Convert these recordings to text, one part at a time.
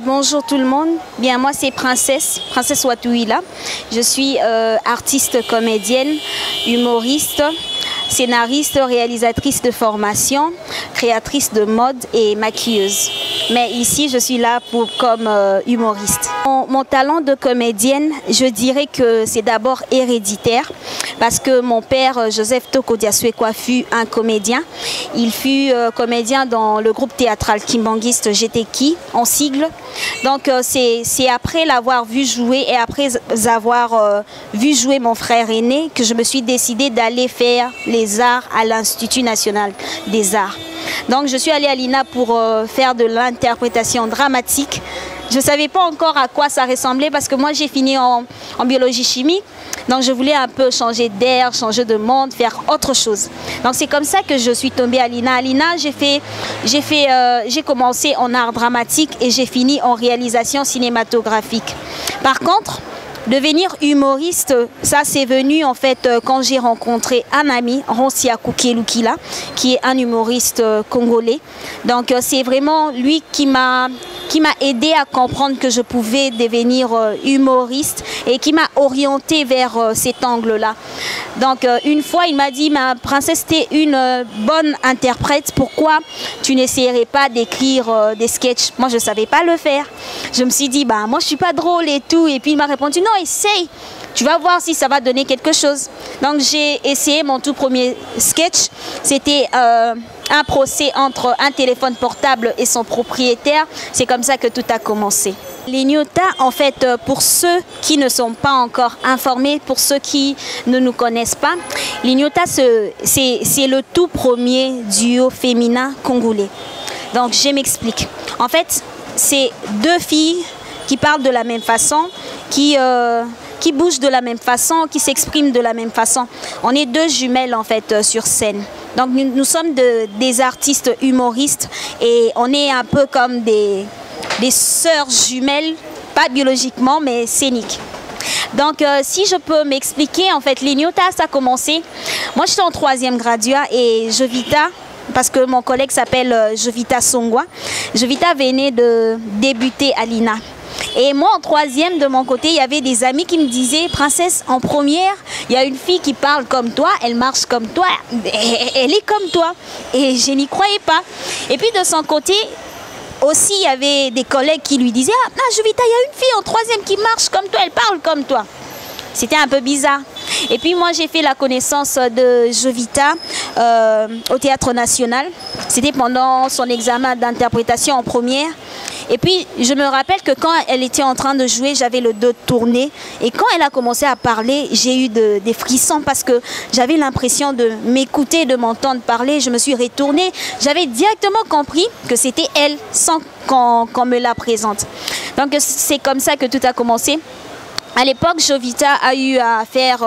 Bonjour tout le monde, bien moi c'est Princesse Watuila. Je suis artiste comédienne, humoriste, scénariste, réalisatrice de formation, créatrice de mode et maquilleuse. Mais ici je suis là comme humoriste. Mon talent de comédienne, je dirais que c'est d'abord héréditaire parce que mon père Joseph Toko Diaswekwa fut un comédien. Il fut comédien dans le groupe théâtral kimbanguiste GTKI en sigle. Donc c'est après l'avoir vu jouer et après avoir vu jouer mon frère aîné que je me suis décidée d'aller faire les arts à l'Institut national des arts. Donc je suis allée à l'INA pour faire de l'interprétation dramatique. Je ne savais pas encore à quoi ça ressemblait parce que moi j'ai fini en biologie chimie. Donc je voulais un peu changer d'air, changer de monde, faire autre chose. Donc c'est comme ça que je suis tombée à l'INA. À l'INA, j'ai commencé en art dramatique et j'ai fini en réalisation cinématographique. Par contre, devenir humoriste, ça c'est venu en fait quand j'ai rencontré un ami, Ronsia Koukelukila, qui est un humoriste congolais. Donc c'est vraiment lui qui m'a aidé à comprendre que je pouvais devenir humoriste et qui m'a orienté vers cet angle-là. Donc une fois il m'a dit, ma princesse, t'es une bonne interprète, pourquoi tu n'essaierais pas d'écrire des sketchs? Moi je ne savais pas le faire. Je me suis dit, bah moi je suis pas drôle et tout, et puis il m'a répondu, non, essaye, tu vas voir si ça va donner quelque chose. Donc j'ai essayé mon tout premier sketch, c'était un procès entre un téléphone portable et son propriétaire. C'est comme ça que tout a commencé. L'Inyota, en fait, pour ceux qui ne sont pas encore informés, pour ceux qui ne nous connaissent pas, l'Inyota, c'est le tout premier duo féminin congolais. Donc je m'explique. En fait, c'est deux filles qui parlent de la même façon, qui bougent de la même façon, qui s'expriment de la même façon. On est deux jumelles en fait sur scène. Donc nous sommes des artistes humoristes et on est un peu comme des sœurs jumelles, pas biologiquement mais scéniques. Donc si je peux m'expliquer, en fait l'Inyota ça a commencé. Moi j'étais en 3e gradua et Jovita, parce que mon collègue s'appelle Jovita Songwa. Jovita venait de débuter à l'INA. Et moi, en 3e, de mon côté, il y avait des amis qui me disaient, Princesse, en première, il y a une fille qui parle comme toi, elle marche comme toi, elle est comme toi. Et je n'y croyais pas. Et puis de son côté, aussi, il y avait des collègues qui lui disaient, ah, Jovita, il y a une fille en 3e qui marche comme toi, elle parle comme toi. C'était un peu bizarre. Et puis moi, j'ai fait la connaissance de Jovita au Théâtre National. C'était pendant son examen d'interprétation en première. Et puis, je me rappelle que quand elle était en train de jouer, j'avais le dos tourné. Et quand elle a commencé à parler, j'ai eu des frissons parce que j'avais l'impression de m'écouter, de m'entendre parler. Je me suis retournée. J'avais directement compris que c'était elle sans qu'on me la présente. Donc, c'est comme ça que tout a commencé. À l'époque, Jovita a eu à faire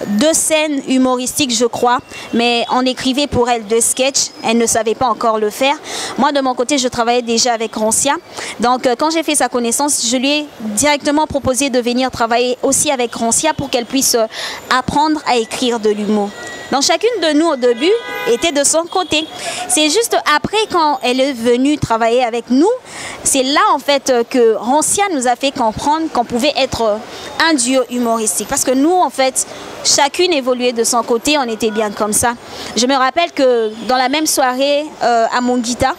2 scènes humoristiques, je crois, mais on écrivait pour elle 2 sketchs. Elle ne savait pas encore le faire. Moi, de mon côté, je travaillais déjà avec Ronsia. Donc, quand j'ai fait sa connaissance, je lui ai directement proposé de venir travailler aussi avec Ronsia pour qu'elle puisse apprendre à écrire de l'humour. Donc, chacune de nous, au début, était de son côté. C'est juste après, quand elle est venue travailler avec nous, c'est là, en fait, que Ronsia nous a fait comprendre qu'on pouvait être un duo humoristique. Parce que nous, en fait, chacune évoluait de son côté, on était bien comme ça. Je me rappelle que dans la même soirée à Monguita,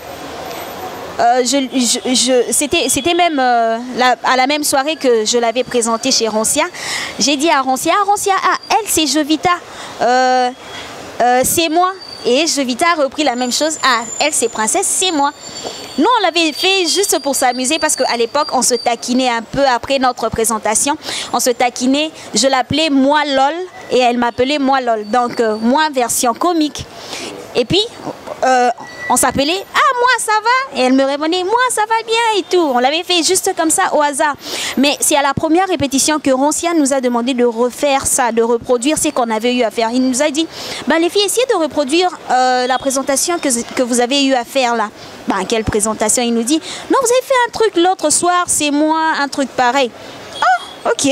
c'était même à la même soirée que je l'avais présentée chez Ronsia. J'ai dit à Ronsia, ah, elle c'est Jovita, c'est moi. Et Jovita a repris la même chose, ah, elle c'est Princesse, c'est moi. Nous, on l'avait fait juste pour s'amuser parce qu'à l'époque, on se taquinait un peu après notre présentation. On se taquinait, je l'appelais moi LOL et elle m'appelait moi LOL. Donc, moi version comique. Et puis, on s'appelait « Ah, moi, ça va ?» Et elle me répondait « Moi, ça va bien » et tout. On l'avait fait juste comme ça, au hasard. Mais c'est à la première répétition que Ronsia nous a demandé de refaire ça, de reproduire ce qu'on avait eu à faire. Il nous a dit ben, « Les filles, essayez de reproduire la présentation que vous avez eu à faire là. » Ben, quelle présentation? Il nous dit « Non, vous avez fait un truc l'autre soir, c'est moi, un truc pareil. » « Oh, Ok.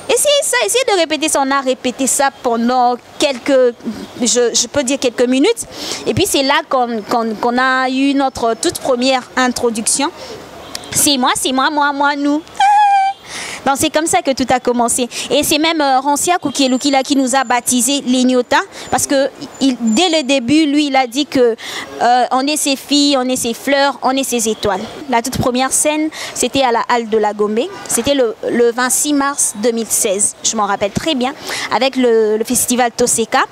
Essayez ça, essayez de répéter ça. On a répété ça pendant je peux dire quelques minutes. Et puis c'est là qu'on a eu notre toute première introduction. C'est moi, moi, nous. Donc c'est comme ça que tout a commencé. Et c'est même Rancia Kukielukila qui nous a baptisé l'Inyota. Parce que dès le début, lui, il a dit que on est ses filles, on est ses fleurs, on est ses étoiles. La toute première scène, c'était à la Halle de la Gombe. C'était le 26 mars 2016. Je m'en rappelle très bien. Avec le festival Toseka.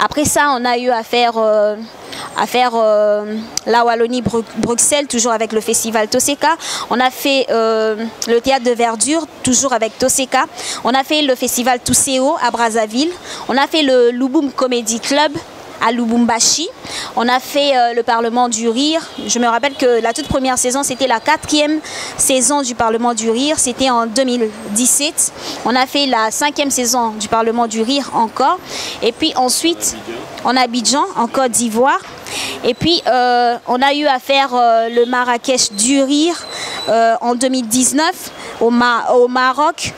Après ça, on a eu à faire la Wallonie-Bruxelles, toujours avec le festival Toseka. On a fait le théâtre de Verdure, toujours avec Toseka. On a fait le festival Tousseo à Brazzaville. On a fait le Lubum Comedy Club à Lubumbashi. On a fait le Parlement du Rire. Je me rappelle que la toute première saison, c'était la 4e saison du Parlement du Rire. C'était en 2017. On a fait la 5e saison du Parlement du Rire encore. Et puis ensuite, en Abidjan, en Côte d'Ivoire. Et puis, on a eu à faire le Marrakech du Rire en 2019 au Maroc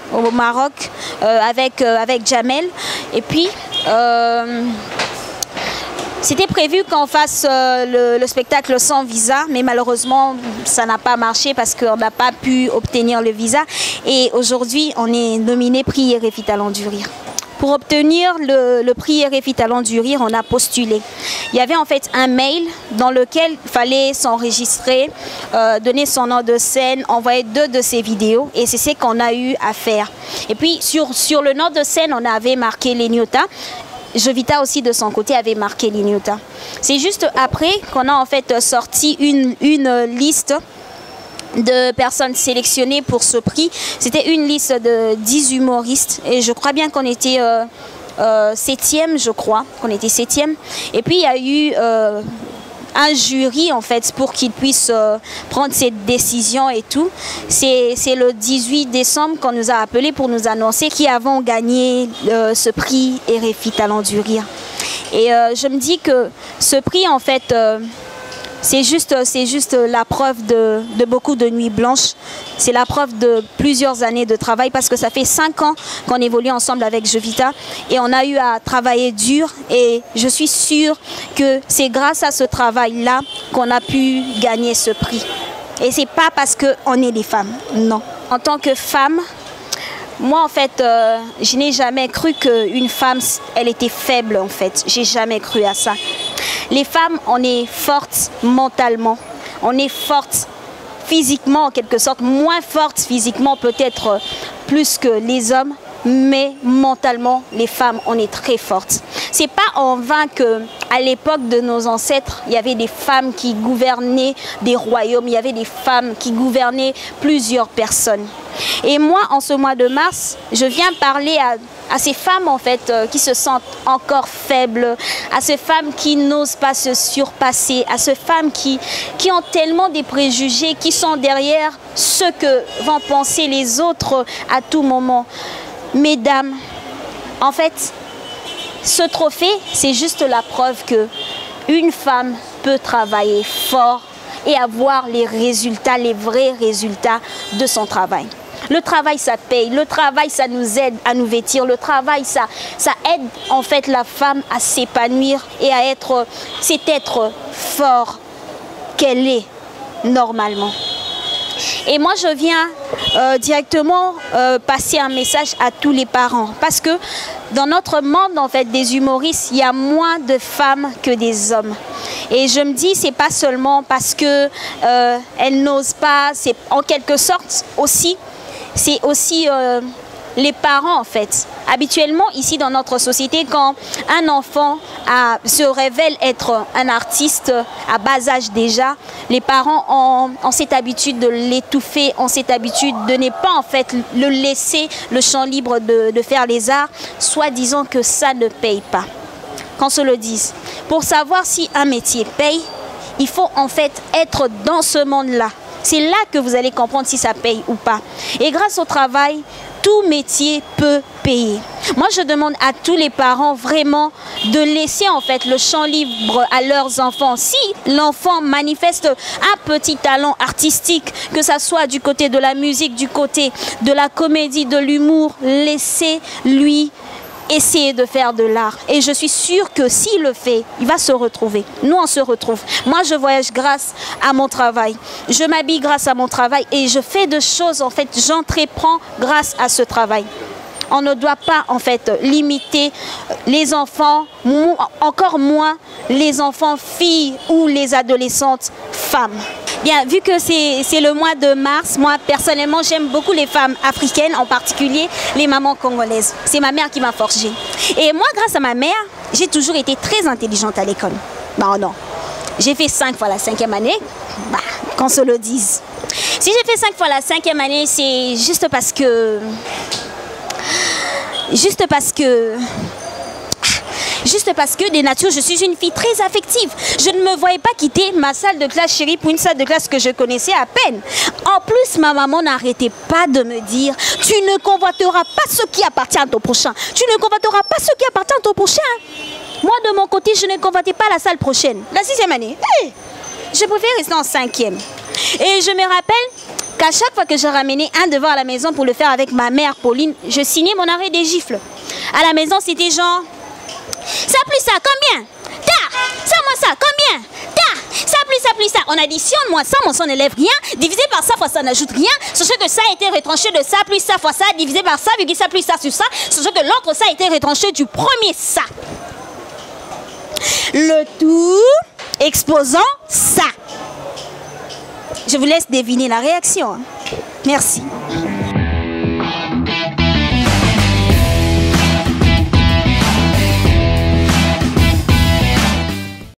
avec Jamel. Et puis, c'était prévu qu'on fasse le spectacle sans visa, mais malheureusement, ça n'a pas marché parce qu'on n'a pas pu obtenir le visa. Et aujourd'hui, on est nominé prix RFI Talent du Rire. Pour obtenir le prix RFI Talent du Rire, on a postulé. Il y avait en fait un mail dans lequel il fallait s'enregistrer, donner son nom de scène, envoyer 2 de ses vidéos. Et c'est ce qu'on a eu à faire. Et puis sur le nom de scène, on avait marqué l'Inyota. Jovita aussi de son côté avait marqué l'Inyota. C'est juste après qu'on a en fait sorti une liste de personnes sélectionnées pour ce prix. C'était une liste de 10 humoristes et je crois bien qu'on était 7e, je crois qu'on était 7e. Et puis il y a eu un jury en fait pour qu'il puisse prendre cette décision et tout. C'est le 18 décembre qu'on nous a appelé pour nous annoncer qui avons gagné ce prix RFI Talent du Rire. Et je me dis que ce prix en fait c'est juste la preuve de beaucoup de nuits blanches. C'est la preuve de plusieurs années de travail parce que ça fait 5 ans qu'on évolue ensemble avec Jovita et on a eu à travailler dur et je suis sûre que c'est grâce à ce travail-là qu'on a pu gagner ce prix. Et c'est pas parce qu'on est des femmes, non. En tant que femme, moi en fait, je n'ai jamais cru qu'une femme, elle était faible en fait. J'ai jamais cru à ça. Les femmes, on est fortes mentalement, on est fortes physiquement en quelque sorte, moins fortes physiquement peut-être plus que les hommes, mais mentalement, les femmes, on est très fortes. C'est pas en vain qu'à l'époque de nos ancêtres, il y avait des femmes qui gouvernaient des royaumes, il y avait des femmes qui gouvernaient plusieurs personnes. Et moi, en ce mois de mars, je viens parler à ces femmes en fait qui se sentent encore faibles, à ces femmes qui n'osent pas se surpasser, à ces femmes qui ont tellement des préjugés, qui sont derrière ce que vont penser les autres à tout moment. Mesdames, en fait, ce trophée, c'est juste la preuve qu'une femme peut travailler fort et avoir les résultats, les vrais résultats de son travail. Le travail, ça paye. Le travail, ça nous aide à nous vêtir. Le travail, ça aide en fait la femme à s'épanouir et à être cet être fort qu'elle est normalement. Et moi, je viens directement passer un message à tous les parents. Parce que dans notre monde en fait, des humoristes, il y a moins de femmes que des hommes. Et je me dis, c'est pas seulement parce qu'elles n'osent pas, c'est en quelque sorte aussi... C'est aussi les parents en fait. Habituellement ici dans notre société, quand un enfant se révèle être un artiste à bas âge déjà, les parents ont cette habitude de l'étouffer, ont cette habitude de ne pas en fait le laisser le champ libre de faire les arts, soit disant que ça ne paye pas. Qu'on se le dise. Pour savoir si un métier paye, il faut en fait être dans ce monde-là. C'est là que vous allez comprendre si ça paye ou pas. Et grâce au travail, tout métier peut payer. Moi, je demande à tous les parents vraiment de laisser en fait le champ libre à leurs enfants. Si l'enfant manifeste un petit talent artistique, que ça soit du côté de la musique, du côté de la comédie, de l'humour, laissez-lui essayer de faire de l'art. Et je suis sûre que s'il le fait, il va se retrouver. Nous, on se retrouve. Moi, je voyage grâce à mon travail. Je m'habille grâce à mon travail et je fais de choses, en fait, j'entreprends grâce à ce travail. On ne doit pas, en fait, limiter les enfants, encore moins les enfants filles ou les adolescentes femmes. Bien, vu que c'est le mois de mars, moi, personnellement, j'aime beaucoup les femmes africaines, en particulier les mamans congolaises. C'est ma mère qui m'a forgée. Et moi, grâce à ma mère, j'ai toujours été très intelligente à l'école. Bon, non. J'ai fait 5 fois la 5e année, bah, qu'on se le dise. Si j'ai fait 5 fois la 5e année, c'est juste parce que de nature, je suis une fille très affective. Je ne me voyais pas quitter ma salle de classe chérie pour une salle de classe que je connaissais à peine. En plus, ma maman n'arrêtait pas de me dire « Tu ne convoiteras pas ce qui appartient à ton prochain. Tu ne convoiteras pas ce qui appartient à ton prochain. » Moi, de mon côté, je ne convoitais pas la salle prochaine. La 6e année, je préfère rester en 5e. Et je me rappelle qu'à chaque fois que je ramenais un devoir à la maison pour le faire avec ma mère Pauline, je signais mon arrêt des gifles. À la maison, c'était genre... Ça plus ça, combien? Ta, ça moins ça, combien? Ta, ça plus ça. On additionne moins ça n'élève rien. Divisé par ça fois ça n'ajoute rien. Sachez que ça a été retranché de ça plus ça fois ça, divisé par ça, virgule ça plus ça sur ça. Sachez que l'autre ça a été retranché du premier ça. Le tout exposant ça. Je vous laisse deviner la réaction. Merci.